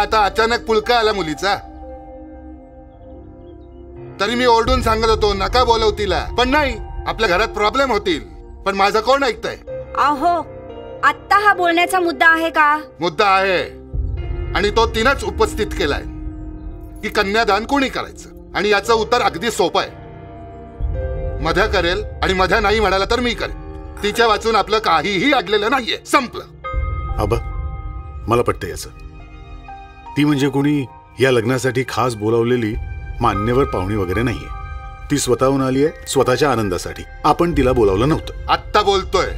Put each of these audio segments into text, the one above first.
आता अचानक पुळका आला मुलीचा. तरी मी ओरडून सांगत होतो नका बोलव तिला, पण नाही, आपल्या घरात प्रॉब्लेम होतील. पण माझं कोण ऐकतंय? अहो, आता हा बोलण्याचा मुद्दा आहे का? मुद्दा आहे, आणि तो तिनंच उपस्थित केलाय की कन्यादान कोणी करायचं. आणि याचं उत्तर अगदी सोपं आहे. मध्या करेल, आणि मध्या नाही म्हणाला तर मी करेल. तिच्या वाचून आपलं काहीही अडलेलं नाहीये. संपलं. आबा, मला पटतं याचं. ती म्हणजे कोणी या लग्नासाठी खास बोलावलेली मान्यवर पाहुणी वगैरे नाहीये. ती स्वतःहून आली आहे स्वतःच्या आनंदासाठी. आपण तिला बोलावलं नव्हतं. आत्ता बोलतोय.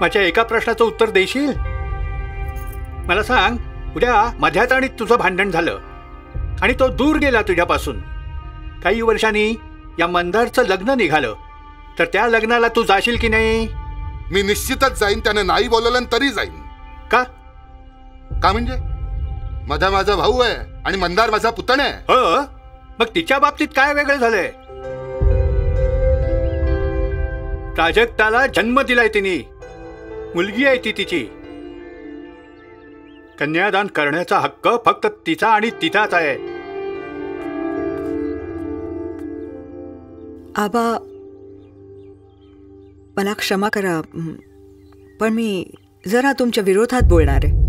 माझ्या एका प्रश्नाचं उत्तर देशील? मला सांग, उद्या मध्यात आणि तुझं भांडण झालं आणि तो दूर गेला तुझ्यापासून. काही वर्षांनी या मंदारचं लग्न निघालं, तर त्या लग्नाला तू जाशील की नाही? मी निश्चितच जाईन. त्याने नाही बोलवलं तरी जाईन. का? का म्हणजे मध्या माझा भाऊ आहे आणि मंदार माझा पुतण्या आहे. हो, मग तिच्या बाबतीत काय वेगळं झालंय? प्राजक्ताला जन्म दिलाय तिने. मुलगी आहे ती तिची. कन्यादान करण्याचा हक्क फक्त तिचा आणि तिचाच आहे. आबा, मला क्षमा करा, पण मी जरा तुमच्या विरोधात बोलणार आहे.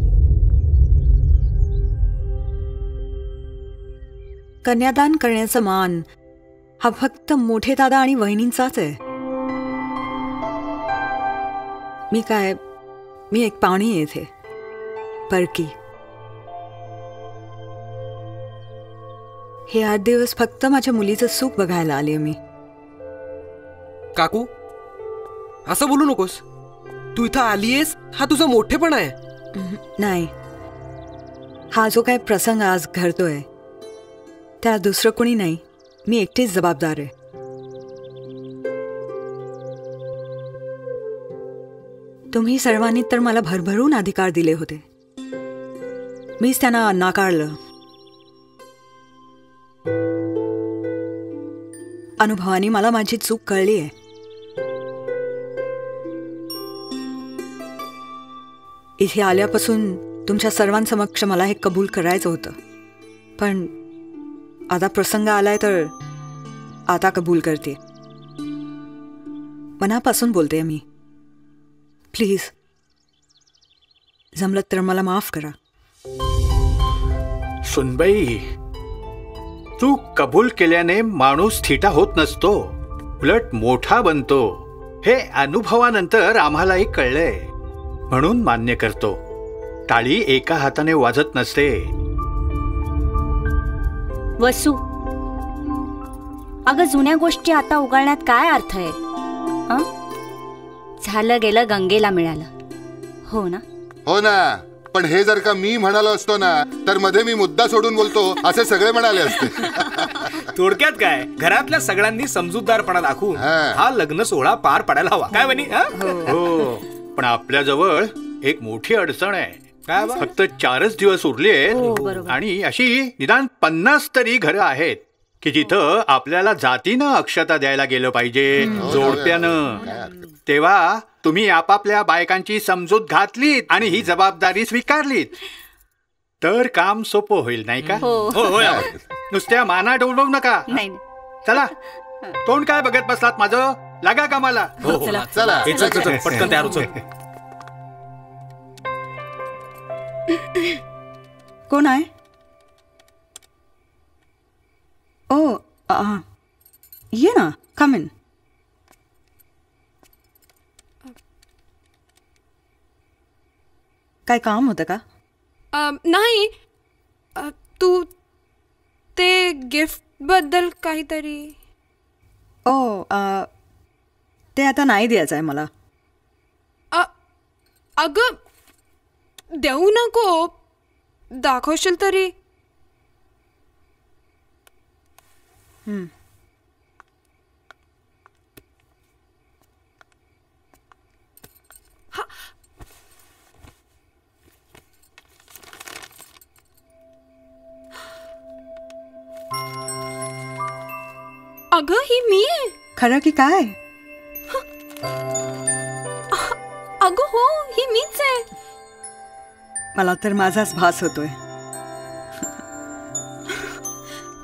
कन्यादान करण्याचा मान हा फक्त मोठे दादा आणि वहिनींचाच आहे. मी एक पाहुणी येथे, परकी. हे 8 दिवस फक्त माझ्या मुलीचं सुख बघायला आले मी. काकू, असं बोलू नकोस. तू इथं आलीयस हा तुझा मोठेपणा आहे. नाही, हा जो काय प्रसंग आज घडतोय त्याला दुसरं कोणी नाही, मी एकटीच जबाबदार आहे. तुम्ही सर्वांनी तर मला भरभरून अधिकार दिले होते, मीच त्यांना नाकारलं. अनुभवाने मला माझी चूक कळली आहे. इथे आल्यापासून तुमच्या सर्वांसमक्ष मला हे कबूल करायचं होतं, पण आता प्रसंग आलाय तर आता कबूल करते. मनापासून बोलते मी. प्लीज, जमलं तर मला माफ करा. सुनबाई, तू कबूल केल्याने माणूस थिटा होत नसतो, उलट मोठा बनतो. हे अनुभवानंतर आम्हालाही कळलंय, म्हणून मान्य करतो. टाळी एका हाताने वाजत नसते. वसू, अगं जुन्या गोष्टी आता उगाळण्यात काय अर्थ आहे? झालं गेलं गंगेला मिळालं. हो ना? हो ना. पण हे जर का मी म्हणालो असतो ना, तर मध्ये मी मुद्दा सोडून बोलतो असे सगळे म्हणाले असते. थोडक्यात काय, घरातल्या सगळ्यांनी समजूतदारपणा दाखवून हा लग्न सोहळा पार पडायला हवा. काय म्हणे? हो, पण आपल्या जवळ एक मोठी अडचण आहे. फक्त 4च दिवस उरले आहेत, आणि अशी निदान 50 तरी घरं आहेत की जिथं आपल्याला जातीनं अक्षता द्यायला गेलं पाहिजे, जोडप्यानं. तेव्हा तुम्ही आपापल्या बायकांची समजूत घातलीत आणि ही जबाबदारी स्वीकारलीत तर काम सोपं होईल, नाही का? नुसत्या माना डोलवू नका. चला, तोंड काय बघत बसलात माझं? लागा कामाला. चला, पटकन तयार होतो. कोण आहे? ओ, ये ना, कम इन. काय काम होतं का? नाही, तू ते गिफ्ट बद्दल काहीतरी. ओ, ते आता नाही द्यायचं आहे मला. अगं, देऊ नको, दाखवशील तरी. अगं, ही मी आहे. खरं की काय? अगं हो, ही मीच आहे. मला तर माझाच भास होतोय.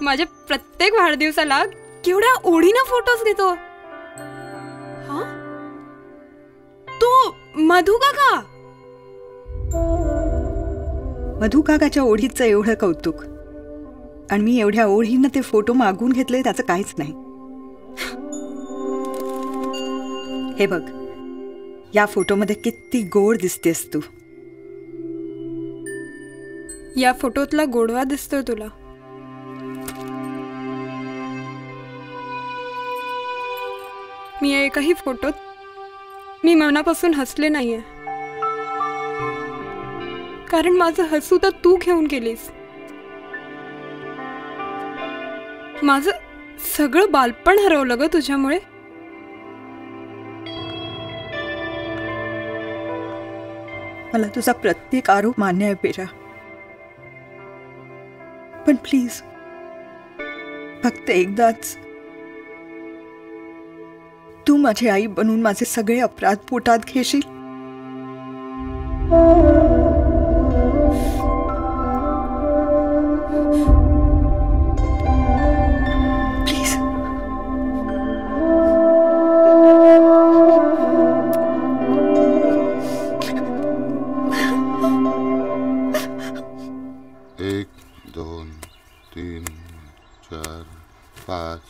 माझ्या प्रत्येक वाढदिवसाला केवढ्या ओढीनं फोटोज घेतो. हा, तू मधू काका? मधू काकाच्या ओढीचं एवढं कौतुक आणि मी एवढ्या ओढीनं ते फोटो मागून घेतले त्याचं काहीच नाही. हे बघ, या फोटोमध्ये किती गोड दिसतेस तू. या फोटोतला गोडवा दिसतोय तुला. मी या एकाही फोटोत मी मनापासून हसले नाहीये, कारण माझं हसू तर तू घेऊन गेलीस. माझं सगळं बालपण हरवलं ग तुझ्यामुळे. मला तुझा प्रत्येक आरोप मान्य आहे पेरा, पण प्लीज फक्त एकदाच तू माझी आई बनून माझे सगळे अपराध पोटात घेशील. प्लीज. एक, दोन, तीन, चार, पाच,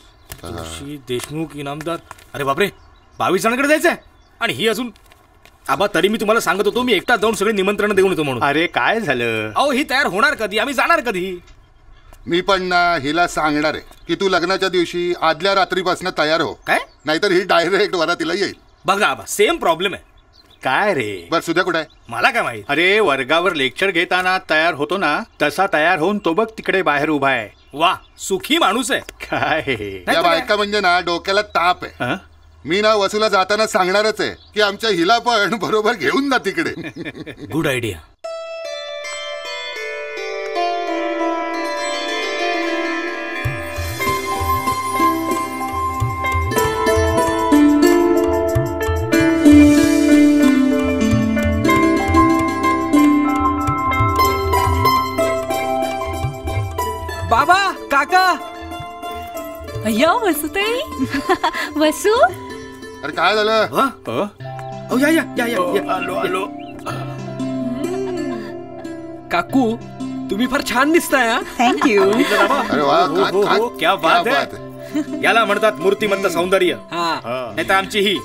सहा. जोशी, देशमुख, इनामदार. अरे बापरे, 22 जणांकडे जायचंय. आणि ही अजून. आबा, तरी मी तुम्हाला सांगत होतो मी एकटा जाऊन सगळे निमंत्रण देऊन येतो म्हणून. अरे काय झालं? अहो, ही तयार होणार कधी? आम्ही जाणार कधी? मी पण ना हिला सांगणार आहे की तू लग्नाच्या दिवशी आदल्या रात्रीपासून तयार हो. काय? नाहीतर ही डायरेक्ट वरातीला येईल. बघा आबा, सेम प्रॉब्लेम आहे. काय रे? बर, सुद्या कुठे आहे? मला काय माहित. अरे वर्गावर लेक्चर घेताना तयार होतो ना, तसा तयार होऊन तो बघ तिकडे बाहेर उभा आहे. वा, सुखी माणूस आहे. काय? या बायका म्हणजे ना डोक्याला ताप आहे. हं? मी ना वसूला जाताना सांगणारच आहे की आमच्या हिला पण बरोबर घेऊन जा तिकडे. Good idea. बाबा, काका. अय्या वसुताई. वसू, अरे काय झालं? अहो, या या या या. आलो आलो. काकू, तुम्ही फार छान दिसताय. हा, थँक्यू. अरे वा, क्या बात क्या आहे. याला म्हणतात मूर्तिमंत सौंदर्य. हा. नाही तर आमची ही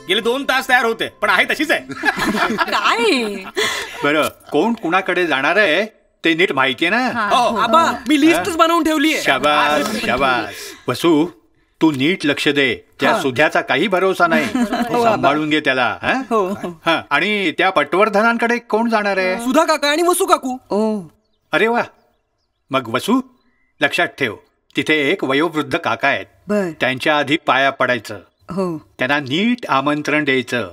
गेले 2 तास तयार होते, पण आहे तशीच आहे. काय? बरं, कोण कुणाकडे जाणार आहे ते नीट माहितीये ना? हो. आबा, मी लिस्टच बनवून ठेवली आहे. शाबास शाबास. वसू, तू नीट लक्ष दे. त्या सुध्याचा काही भरोसा नाही. सांभाळून घे त्याला. हं? हो हो. हं, आणि त्या पटवर्धनांकडे कोण जाणार आहे? सुधा काका आणि वसू काकू. ओ, अरे वा. मग वसू, लक्षात ठेव, तिथे एक वयोवृद्ध काका आहेत. बर. त्यांच्या आधी पाया पडायचं. हो त्यांना नीट आमंत्रण द्यायचं.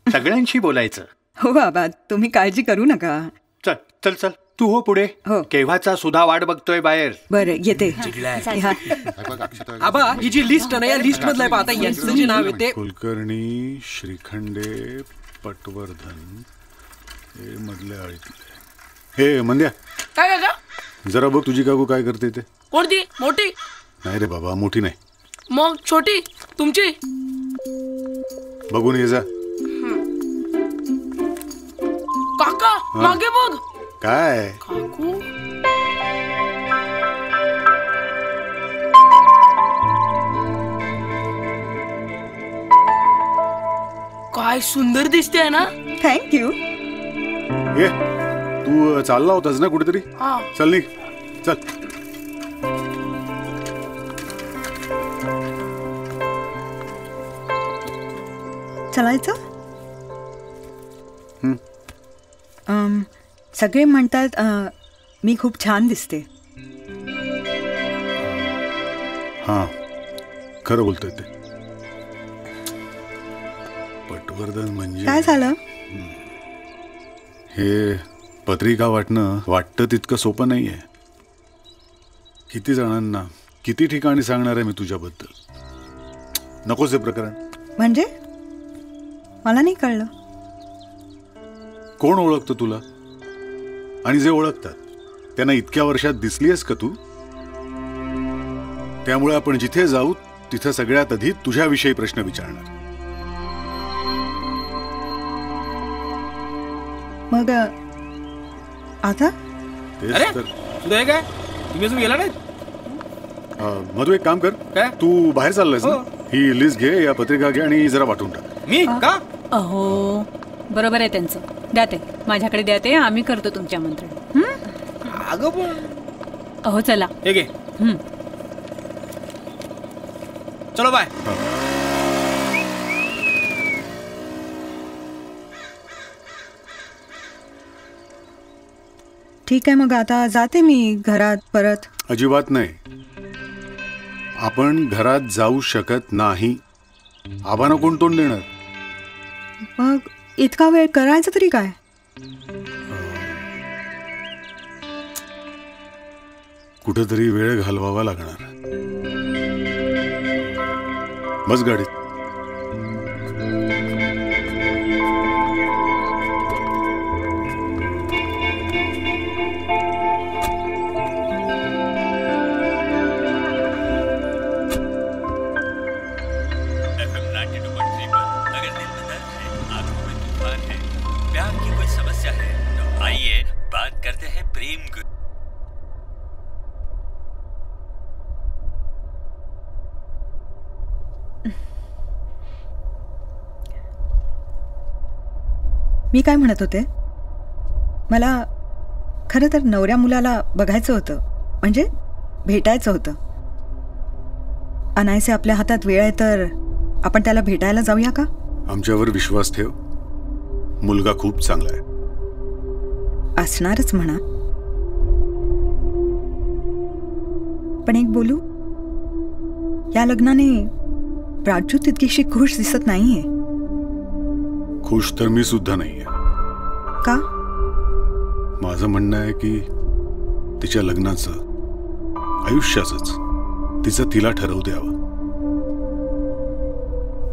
सगळ्यांशी बोलायचं. हो बाबा, तुम्ही काळजी करू नका. चल चल चल, तू हो पुढे. हो. केव्हाचा सुद्धा वाट बघतोय बाहेर. बरं, येते. हा. आबा, ही जी लिस्ट आहे ना, या लिस्ट मधलं आहे. आता यांचं जे नाव आहे ते कुलकर्णी, श्रीखंडे, पटवर्धन, हे मधले आळीतले. हे मंद्या, काय काका? जरा बघ तुझी काकू काय करते ते. कोणती? मोठी? नाही रे बाबा, मोठी नाही. मग छोटी? तुमची? बघून ये जा. काका, मागे बघ. काय? काकू. काय सुंदर दिसते ना. थँक्यू. ये, तू चालला होतास ना कुठेतरी? हा. चल निघ, चल. चलायचं? सगळे म्हणतात मी खूप छान दिसते. हा, खरं बोलतोय ते. पटवर्धन म्हणजे काय झालं? हे पत्रिका वाटणं वाटतं तितकं सोपं नाही आहे. किती जणांना किती ठिकाणी सांगणार आहे मी तुझ्याबद्दल. नकोच हे प्रकरण. म्हणजे मला नाही कळलं. कोण ओळखतं तुला? आणि जे ओळखतात त्यांना इतक्या वर्षात दिसलीयस का तू? त्यामुळे आपण जिथे जाऊ तिथे सगळ्यात आधी तुझ्याविषयी प्रश्न विचारणार. मग आता अरे तुला हे काय तुम्ही अजून गेला नाही? मधू एक काम कर, काय? तू बाहेर चाललायस ना? ही लिस्ट घे, या पत्रिका घे आणि जरा वाटून टाक. मी का? अहो बरोबर आहे त्यांचं. द्या ते माझ्याकडे, द्या ते, आम्ही करतो तुमच्या आमंत्रण. अगं पण अहो चला हे घे. चलो बाय. ठीक आहे, मग आता जाते मी घरात परत. अजिबात नाही, आपण घरात जाऊ शकत नाही. आबांना कोण तोंड देणार? मग इतका वेळ करायचं तरी काय? कुठेतरी वेळ घालवावा लागणार. बस गाडीत. मी काय म्हणत होते, मला खरं तर नवऱ्या मुलाला बघायचं होतं, म्हणजे भेटायचं होतं. अनायसे आपल्या हातात वेळ आहे तर आपण त्याला भेटायला जाऊया का? आमच्यावर विश्वास ठेव, मुलगा खूप चांगला आहे. असणारच म्हणा, पण एक बोलू, या लग्नाने प्राजू तितकीशी खुश दिसत नाहीये. खुश तर मी सुद्धा नाहीये. का? माझं म्हणणं आहे की तिच्या लग्नाचं, आयुष्याचंच तिचं तिला ठरवू द्यावं.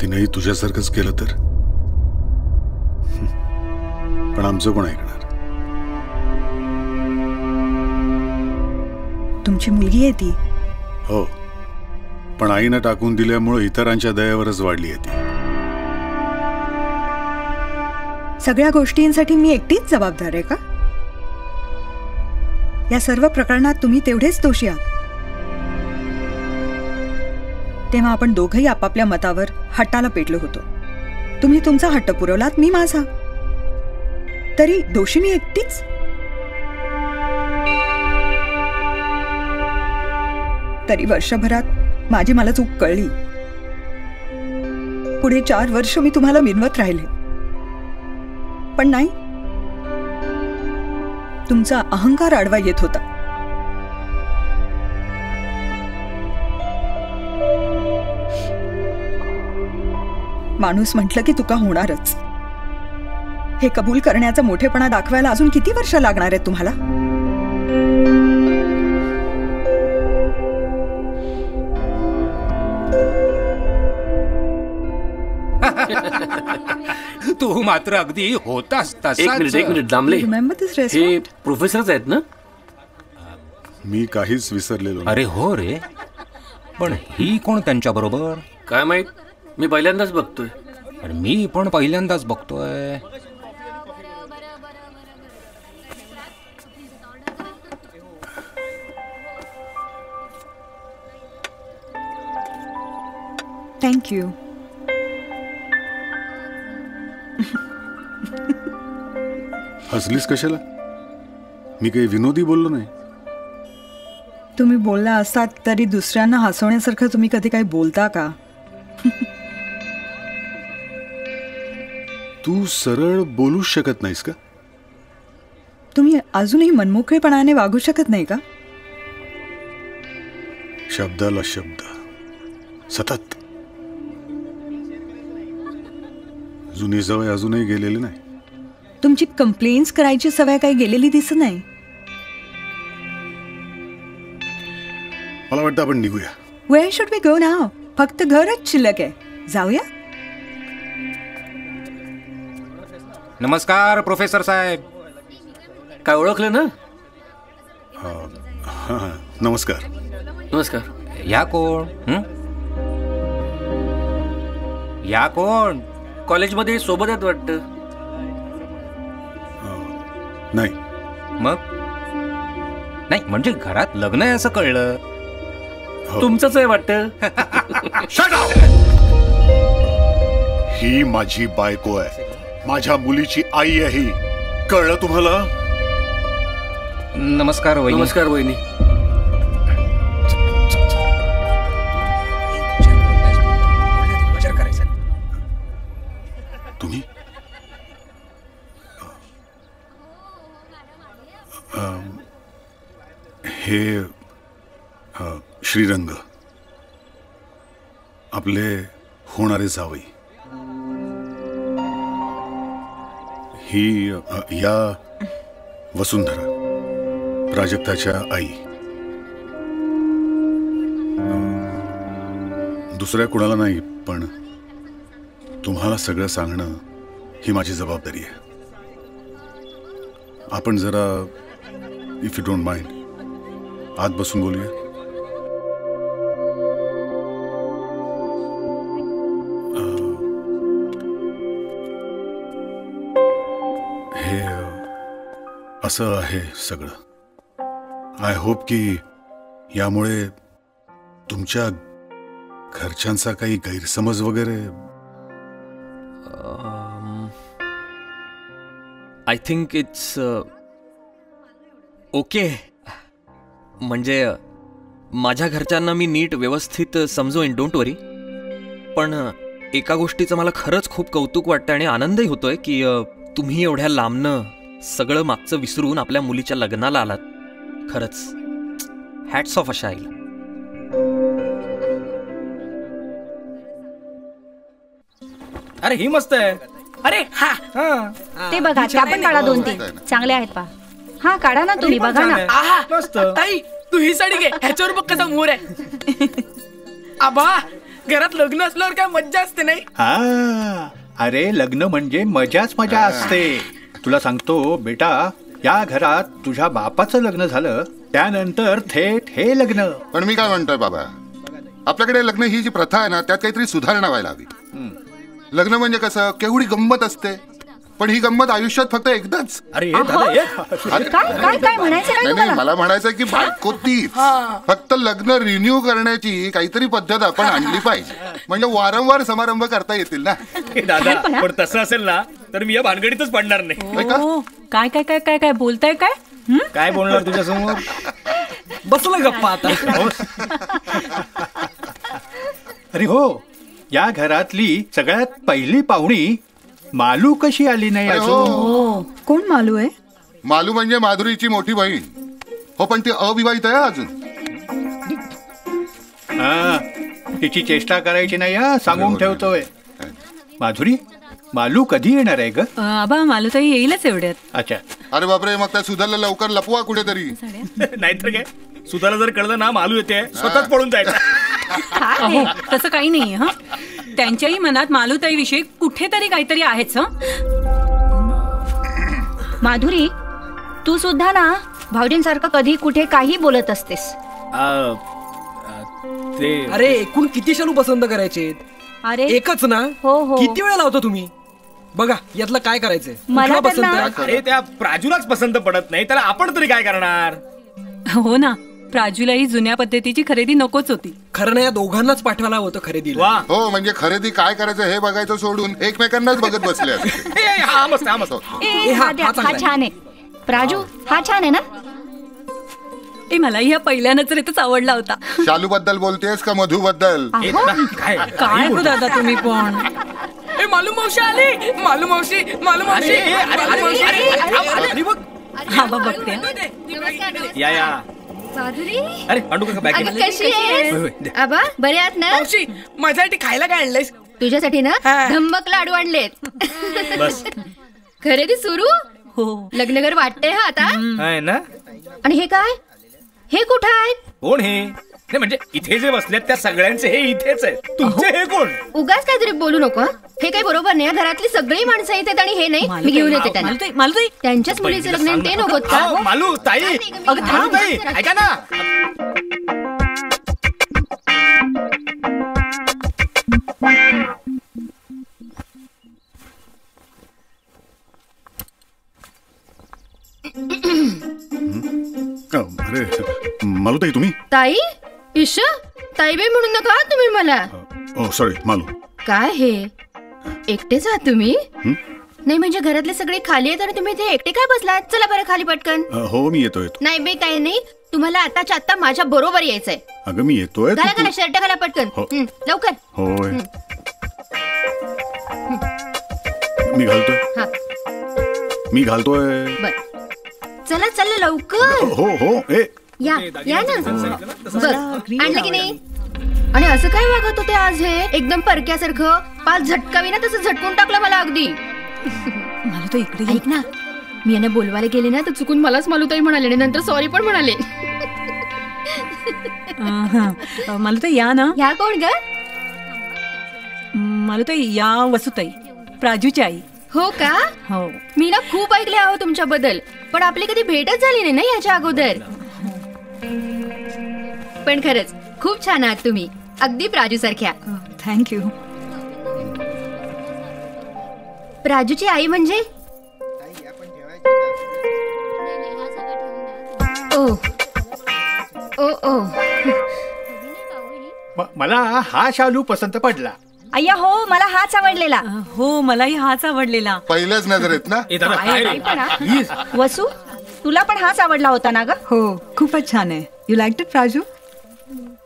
तिनेही तुझ्यासारखंच केलं तर. पण आमचं कोण ऐकणार? तुमची मुलगी आहे ती. हो, पण आईनं टाकून दिल्यामुळे इतरांच्या दयेवरच वाढली आहे ती. सगळ्या गोष्टींसाठी मी एकटीच जबाबदार आहे का? या सर्व प्रकरणात तुम्ही तेवढेच दोषी आहात. तेव्हा आपण दोघंही आपापल्या मतावर हट्टाला पेटलो होतो. तुम्ही तुमचा हट्ट पुरवलात, मी माझा. तरी दोषी मी एकटीच. तरी वर्षभरात माझी मला चूक कळली. पुढे 4 वर्ष मी तुम्हाला मिनवत राहिले, पण नाही, तुमचा अहंकार आडवा येत होता. माणूस म्हटलं की तुका होणारच. हे कबूल करण्याचा मोठेपणा दाखवायला अजून किती वर्ष लागणार आहेत तुम्हाला? तू मात्र अगदी होतास तसाच. एक मिनिट दामले, हे प्रोफेसरच आहेत ना? मी काहीच विसरलेलो. अरे हो रे, पण ही कोण त्यांच्या बरोबर? काय माहित, मी पहिल्यांदाच बघतोय. आणि मी पण पहिल्यांदाच बघतोय. थँक्यू. हसलीस कशाला? मी काही विनोदी बोललो नाही. तुम्ही बोलला असतात तरी दुसऱ्यांना हसवण्यासारखं तुम्ही कधी काही बोलता का? तू सरळ बोलू शकत नाहीस का? तुम्ही अजूनही मनमोकळेपणाने वागू शकत नाही का? शब्दाला शब्द सतत. जुनी सवय अजूनही गेलेली नाही. तुमची कंप्लेंट्स करायची सवय काही गेलेली दिसत नाही. मला वाटतं आपण निघूया. Where should we go now? फक्त घरच शिल्लक आहे. जाऊया? नमस्कार प्रोफेसर साहेब. काय ओळखलं ना? हां, नमस्कार. नमस्कार. या कोण? या कोण? कॉलेजमध्ये सोबत आहेत वाटतं. नाही. मग नाही म्हणजे घरात लग्न आहे असं कळलं. तुमचंच आहे वाटतं. ही माझी बायको आहे, माझ्या मुलीची आई आहे ही. कळलं तुम्हाला? नमस्कार वहिनी. नमस्कार वहिनी. तुम्ही हे श्रीरंग, आपले होणारे जावई. ही या वसुंधरा, प्राजक्ताच्या आई. दुसऱ्या कुणाला नाही, पण तुम्हाला सगळं सांगणं ही माझी जबाबदारी आहे. आपण जरा, इफ यू डोंट माइंड, आत बसून बोलूया. हे असं आहे सगळं. आय होप की यामुळे तुमच्या घरच्यांचा काही गैरसमज वगैरे. I think it's okay. म्हणजे माझ्या घरच्यांना मी नीट व्यवस्थित समजवेन, डोंट वरी. पण एका गोष्टीचं मला खरंच खूप कौतुक वाटतं आणि आनंदही होतोय की तुम्ही एवढ्या लांबनं सगळं मागचं विसरून आपल्या मुलीच्या लग्नाला आलात. खरंच हॅट्स ऑफ अशा आईला. अरे ही मस्त आहे. अरे हा ते बघा, त्या पण काढा 2-3 चांगले आहेत पा. हा काढा ना तुम्ही, बघा ना. आहा ताई, तू ही साडी घे, ह्याच्यावर बघ कसा मोर आहे. आबा, घरात लग्न असल्यावर काय मज्जा असते नाही? हा, अरे लग्न म्हणजे मजाच मजा असते. तुला सांगतो बेटा, या घरात तुझ्या बापाचं लग्न झालं, त्यानंतर थेट हे लग्न. पण मी काय म्हणतोय बाबा, आपल्याकडे लग्न ही जी प्रथा आहे ना, त्यात काहीतरी सुधारणा व्हायला हवी. लग्न म्हणजे कसं, केवढी गंमत असते, पण ही गंमत आयुष्यात फक्त एकदाच. अरे काय म्हणायचं? नाही, मला म्हणायचं की बायको तीच, फक्त लग्न रिन्यू करण्याची काहीतरी पद्धत आपण आणली पाहिजे, म्हणजे वारंवार समारंभ करता येतील ना. दादा, पण तसं असेल ना तर मी या भानगडीतच पडणार नाही. काय काय काय काय काय बोलताय? काय काय बोलणार तुझ्या समोर? बसलं गप्पा आता. अरे हो, या घरातली सगळ्यात पहिली पाहुणी मालू कशी आली नाही अजून? कोण मालू आहे? मालू म्हणजे माधुरीची मोठी बहीण. हो, पण ती अविवाहित आहे अजून. तिची चेष्टा करायची नाही हा, सांगून ठेवतोय. माधुरी, मालू कधी येणार आहे ग? आबा, मालू ताई येईलच एवढ्यात. अच्छा. अरे बापरे, मग त्या सुधारला लवकर लपवा कुठेतरी. नाहीतर काय, सुधाला जर कळलं ना मालू येते, स्वतःच पळून जायचं. तसं काही नाही. हा, त्यांच्याही मनात मालूताई विषयी कुठेतरी काहीतरी आहेच. माधुरी, तू सुद्धा ना भाऊजींसारखं कधी कुठे काही बोलत असतेस. अरे एकूण किती शालू पसंत करायचे? अरे एकच ना? हो. किती वेळा लावतो तुम्ही? बघा यातलं काय करायचंय? मला अरे त्या प्राजूलाच पसंत पडत नाही, त्याला आपण तरी काय करणार? हो ना, प्राजूलाही जुन्या पद्धतीची खरेदी नकोच होती. खरं ना, या दोघांनाच पाठवायला होतं खरेदीला. हो, म्हणजे खरेदी काय करायचं हे बघायचं सोडून एकमेकांनाच बघत बसले. हा छान आहे. प्राजू, हा छान आहे ना? मलाही या पहिल्या नजरेतच आवडला होता. शालू बद्दल बोलतेस का मधू बद्दल? काय हो दादा तुम्ही पण. मालू मावशी आली. मालू मावशी, मालू मावशी. हा बघते. या माधुरी, अरे कशी आहेस? आबा, बरे आहात ना? मावशी, माझ्यासाठी खायला काय आणलंयस? तुझ्यासाठी ना धम्मक लाडू आणलेत. बस. खरेदी सुरू? हो. लग्नगर वाटतंय हा आता. आहे ना? आणि हे काय? हे कुठं आहेत? कोण हे? नाही म्हणजे इथे जे बसलेत त्या सगळ्यांचे हे इथेच आहे. तुमचे हे कोण? उगाच काहीतरी बोलू नको. हे काही बरोबर नाही. घरातली सगळी माणसं येतात आणि हे नाही. मी घेऊन येते त्यांना. त्यांच्याच मुलीचे लग्न ते नको का? मालू ताई, मालू ताई ऐका ना. अरे मालूताई तुम्ही? ताई ईश ताईबाई म्हणून नका तुम्ही मला. ओ सॉरी मालू. काय हे एकटेच आहात तुम्ही? नाही म्हणजे घरातले सगळे खाली आहेत आणि तुम्ही इथे एकटे काय बसलात? चला बरं खाली पटकन. हो मी येतोय. नाही बे काही नाही. तुम्हाला आताच्या आता माझ्या बरोबर यायचंय. अगं मी येतोय. घाला घाला शर्ट घाला पटकन. लवकर. होय मी घालतोय. मी घालतोय. बर चला चला लवकर. हो हो ए या या ना. बघ आणलं की नाही? आणि असं काय वागत होते आज हे एकदम परक्यासारखं. पाच झटकावी ना तसं झटकून टाकलं मला अगदी. मला तो इकडे ऐक ना मी यांना बोलवायला गेले ना तर चुकून मलाच मालूताई म्हणाले आणि नंतर सॉरी पण म्हणाले. मालूताई या ना. ह्या कोण ग? मालूताई या वसुताई प्राजूची आई. हो का? हो. मी ना खूप ऐकले आहो तुमच्याबद्दल पण आपली कधी भेटच झाली नाही ना याच्या अगोदर. पण खरंच खूप छान आहात तुम्ही अगदी प्राजू सारख्या. थँक्यू. प्राजूची आई म्हणजे? ओ ओ ओ मला हा शालू पसंत पडला. अय्या हो मला हाच आवडलेला. हो मलाही हाच आवडलेला. पहिल्याच नजरेत ना. वसू तुला पण हाच आवडला होता ना ग? हो खूपच छान आहे. You like it Praju?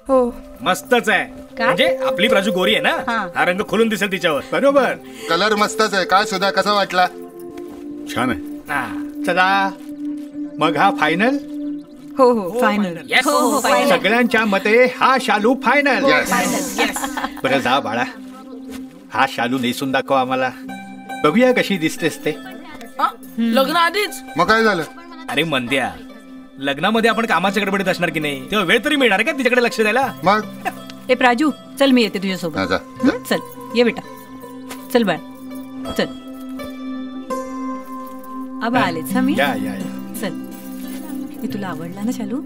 हो मस्तच आहे. म्हणजे आपली प्राजू गोरी आहे ना. हा रंग खोलून दिसेल तिच्यावर. बरोबर. कलर मस्तच आहे. काय सुद्धा कसा वाटला? छान आहे. चला मग हा फायनल. हो हो फायनल. सगळ्यांच्या मते हा शालू फायनल. बरं जा बाळा हा शालू नेसून दाखव आम्हाला. बघूया कशी दिसतेस ते. लग्न आधीच मग काय झालं? अरे मंद्या लग्नामध्ये आपण कामाच्या गडबडीत असणार की नाही तेव्हा वेळ तरी मिळणार का तिच्याकडे लक्ष द्यायला. मग ए प्राजू चल मी येते तुझ्यासोबत. चल ये बेटा. चल बाळ चल. आबा आलेच. मी चल. मी तुला आवडला ना शालू?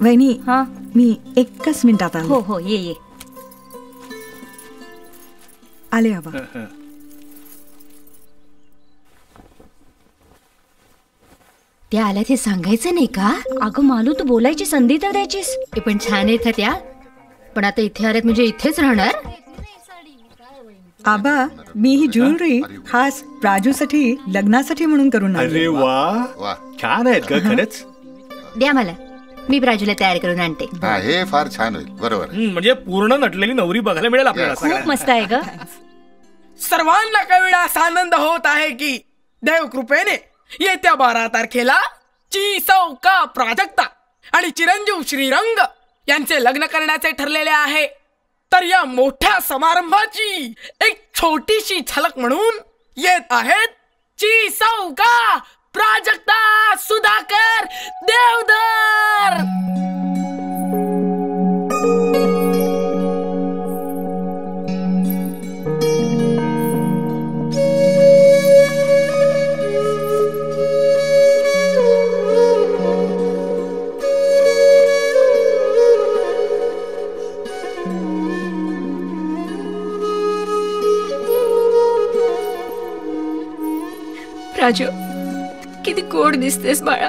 वहिनी हा मी एकच मिनिटात आले. हो हो ये ये. आले आबा. त्या आल्या ते सांगायचं नाही का? अगं मालू तू बोलायची संधी तर द्यायचीस. ते पण छान आहेत त्या. पण आता इथे आल्यात म्हणजे इथेच राहणार. आबा मी ही ज्वेलरी खास प्राजूसाठी लग्नासाठी म्हणून करून आणली. अरे वा छान आहेत ग खरंच. द्या मला मी प्राजूला तयार करून आणते. हे फार छान होईल. बरोबर. म्हणजे पूर्ण नटलेली नवरी बघायला मिळेल आपल्याला. खूप मस्त आहे ग. सर्वांना कळविला असा आनंद होत आहे की देव कृपेने येत्या 12 तारखेला चिसौका प्राजक्ता आणि चिरंजीव श्रीरंग यांचे लग्न करण्याचे ठरलेले आहे. तर या मोठ्या समारंभाची एक छोटीशी झलक म्हणून येत आहेत चिसौका प्राजक्ता सुधाकर देवधर. प्राजू किती गोड दिसतेस बाळा.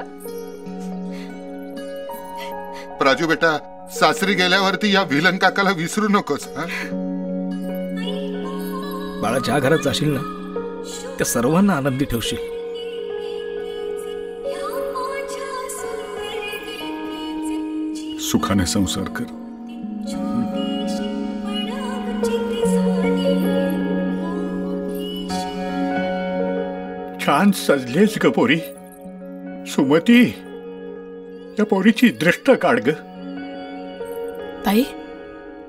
प्राजू बेटा सासरी गेल्यावरती या व्हिलन काकाला विसरू नकोस. बाळा ज्या घरात जाशील ना त्या सर्वांना आनंदी ठेवशील. सुखाने संसार कर. छान सजलेच ग पोरी. सुमती या पोरीची दृष्ट काढ ग. ताई